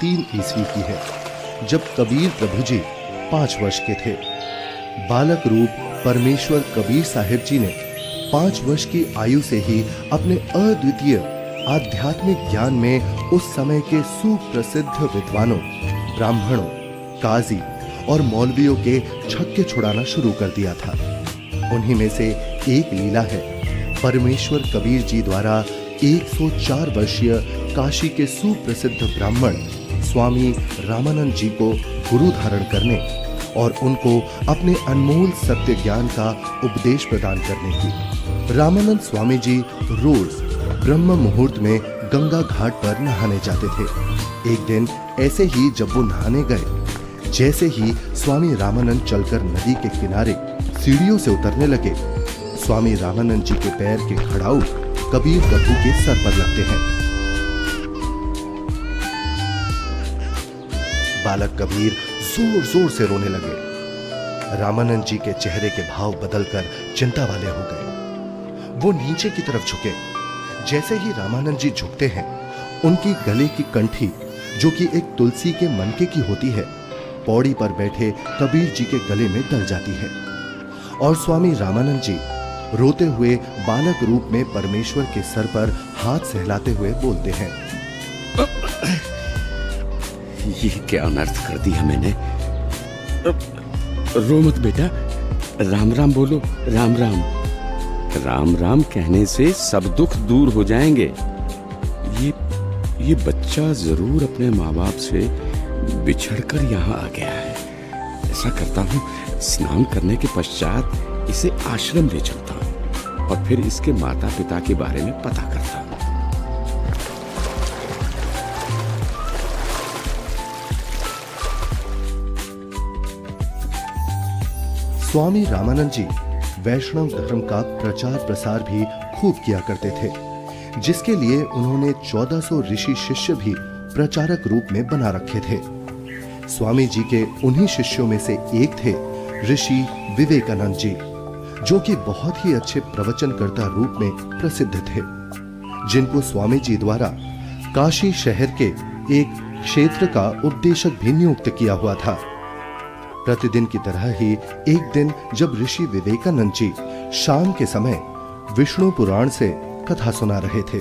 1903 ईस्वी की है, जब कबीर प्रभु जी 5 वर्ष के थे। बालक रूप परमेश्वर कबीर साहिब जी ने 5 वर्ष की आयु से ही अपने अद्वितीय आध्यात्मिक ज्ञान में उस समय के सुप्रसिद्ध विद्वानों, ब्राह्मणों, काजी और मौलवियों के छक्के छुड़ाना शुरू कर दिया था। उन्हीं में से एक लीला है परमेश्वर कबीर जी द्वारा 104 वर्षीय काशी के सुप्रसिद्ध ब्राह्मण स्वामी रामानंद जी को गुरु धारण करने और उनको अपने अनमोल सत्य ज्ञान का उपदेश प्रदान करने की। रामानंद स्वामी जी रोज ब्रह्म मुहूर्त में गंगा घाट पर नहाने जाते थे। एक दिन ऐसे ही जब वो नहाने गए, जैसे ही स्वामी रामानंद चलकर नदी के किनारे सीढ़ियों से उतरने लगे, स्वामी रामानंद जी के पैर के खड़ाऊ कबीर प्रभु के सर पर लगते हैं। बालक कबीर जोर जोर से रोने लगे। रामानंद जी के चेहरे के भाव बदलकर चिंता वाले हो गए। वो नीचे की तरफ झुके। जैसे ही रामानंद जी झुकते हैं, उनकी गले की कंठी, जो कि एक तुलसी के मनके की होती है, पौड़ी पर बैठे कबीर जी के गले में डल जाती है और स्वामी रामानंद जी रोते हुए बालक रूप में परमेश्वर के सर पर हाथ सहलाते हुए बोलते हैं, ये क्या अनर्थ कर दिया मैंने। रो मत बेटा, राम राम बोलो। राम राम। राम राम कहने से सब दुख दूर हो जाएंगे। ये बच्चा जरूर अपने माँ बाप से बिछड़कर यहाँ आ गया है। ऐसा करता हूँ, स्नान करने के पश्चात इसे आश्रम ले चलता हूँ और फिर इसके माता पिता के बारे में पता करता हूँ। स्वामी रामानंद जी वैष्णव धर्म का प्रचार प्रसार भी खूब किया करते थे, जिसके लिए उन्होंने 1400 ऋषि शिष्य भी प्रचारक रूप में बना रखे थे। स्वामी जी के उन्हीं शिष्यों में से एक थे ऋषि विवेकानंद जी, जो कि बहुत ही अच्छे प्रवचनकर्ता रूप में प्रसिद्ध थे, जिनको स्वामी जी द्वारा काशी शहर के एक क्षेत्र का उपदेशक भी नियुक्त किया हुआ था। प्रतिदिन की तरह ही एक दिन जब ऋषि विवेकानंद जी शाम के समय विष्णु पुराण से कथा सुना रहे थे,